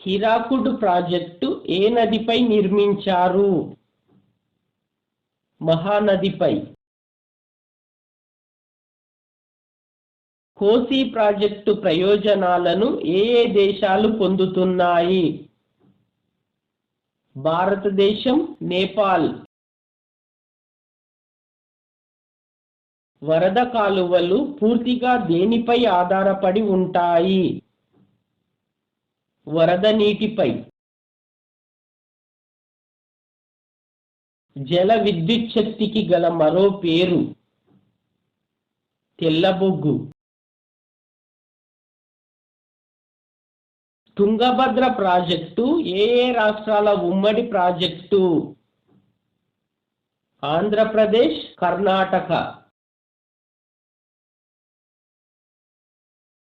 Hirakud project ఏ నదిపై నిర్మించారు? మహానదిపై. కోసి ప్రాజెక్టు ప్రయోజనాలను ఏ దేశాలు పొందుతున్నాయి? భారతదేశం, నేపాల్. వరద కాలువలు పూర్తిగా దేనిపై ఆధారపడి ఉంటాయి? వరద నీటిపై. జల విద్యుత్ శక్తికి గల మరో పేరు? తెల్లబొగ్గు. తుంగభద్ర ప్రాజెక్టు ఏ రాష్ట్రాల ఉమ్మడి ప్రాజెక్టు? ఆంధ్రప్రదేశ్, కర్ణాటక.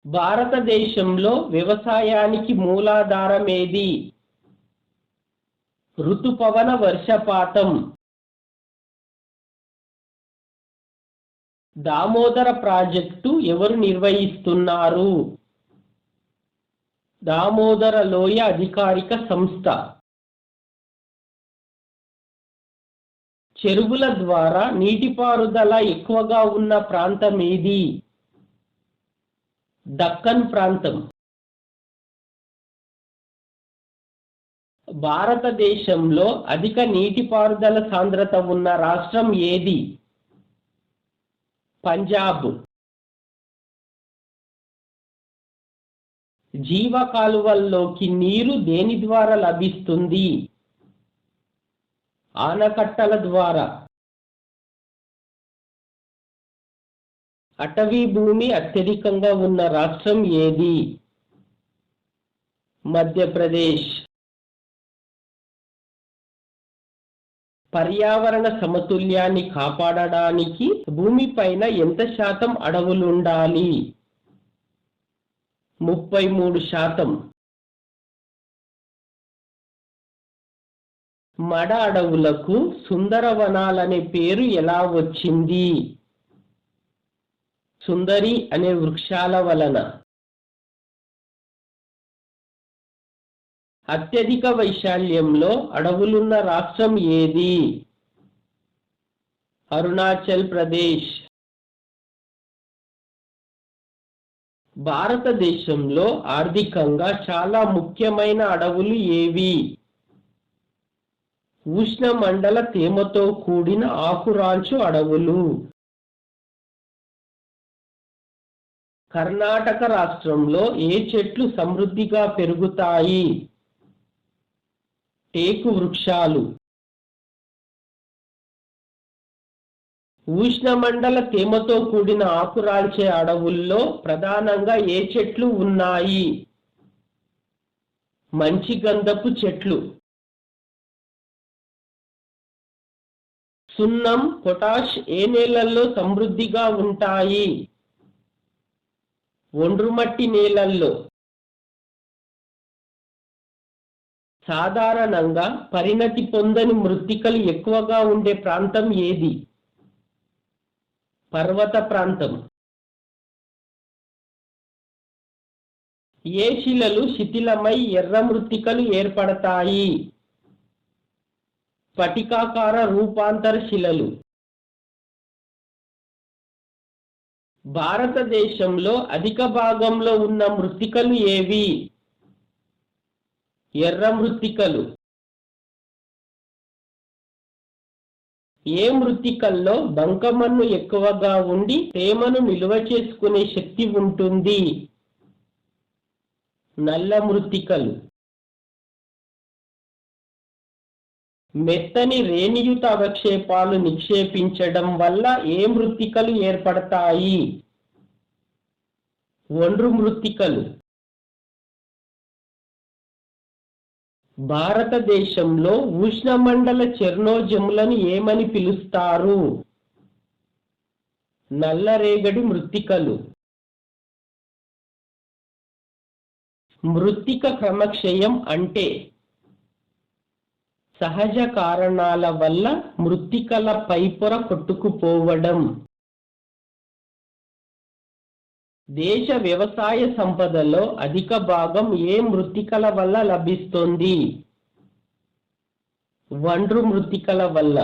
భారతదేశంలో వ్యవసాయానికి మూలాధారం ఏది? ఋతుపవన వర్షపాతం. దామోదర ప్రాజెక్టు ఎవరు నిర్వహిస్తున్నారు? దామోదర లోయ అధికారిక సంస్థ. చెరువుల ద్వారా నీటిపారుదల ఎక్కువగా ఉన్న ప్రాంతం ఏది? దక్కన్ ప్రాంతం. భారతదేశంలో అధిక నీటిపారుదల సాంద్రత ఉన్న రాష్ట్రం ఏది? పంజాబ్. జీవ కాలువల్లోకి నీరు దేని ద్వారా లభిస్తుంది? ఆనకట్టల ద్వారా. అటవీ భూమి అత్యధికంగా ఉన్న రాష్ట్రం ఏది? మధ్యప్రదేశ్. పర్యావరణ సమతుల్యాన్ని కాపాడడానికి భూమిపైన ఎంత శాతం అడవులుండాలి? 33%. మడ అడవులకు సుందరవనాలనే పేరు ఎలా వచ్చింది? సుందరి అనే వృక్షాల వలన. అత్యధిక వైశాల్యంలో అడవులున్న రాష్ట్రం ఏది? అరుణాచల్ ప్రదేశ్. భారతదేశంలో ఆర్థికంగా చాలా ముఖ్యమైన అడవులు ఏవి? ఉష్ణమండల తేమతో కూడిన ఆకురాల్చు అడవులు. కర్ణాటక రాష్ట్రంలో ఏ చెట్లు సమృద్ధిగా పెరుగుతాయి? టేకు వృక్షాలు. ఉష్ణమండల తేమతో కూడిన ఆకురాల్చే అడవుల్లో ప్రధానంగా ఏ చెట్లు ఉన్నాయి? మంచి గంధపు చెట్లు. సున్నం, పొటాష్ ఏ నేలల్లో సమృద్ధిగా ఉంటాయి? ఒండ్రుమట్టి నేలల్లో. సాధారణంగా పరిణతి పొందని మృత్తికలు ఎక్కువగా ఉండే ప్రాంతం ఏది? పర్వత ప్రాంతం. ఏ శిలలు శిథిలమై ఎర్ర మృత్తికలు ఏర్పడతాయి? స్ఫటికాకార రూపాంతర శిలలు. భారతదేశంలో అధిక భాగంలో ఉన్న మృత్తికలు ఏవి? ఎర్ర మృత్తికలు. ఏ మృత్తికల్లో బంకమన్ను ఎక్కువగా ఉండి తేమను నిల్వ చేసుకునే శక్తి ఉంటుంది? నల్ల మృత్తికలు. మెత్తని రేణియుత అవక్షేపాలు నిక్షేపించడం వల్ల ఏ మృత్తికలు ఏర్పడతాయి? ఒండ్రు మృత్తికలు. భారతదేశంలో ఉష్ణమండల చెర్నోజములను ఏమని పిలుస్తారు? నల్లరేగడి మృత్తికలు. మృత్తిక క్రమక్షయం అంటే సహజ కారణాల వల్ల మృత్తికల పైపొర కొట్టుకుపోవడం. దేశ వ్యవసాయ సంపదలో అధిక భాగం ఏ మృత్తికల వల్ల లభిస్తుంది? ఒండ్రు మృత్తికల వల్ల.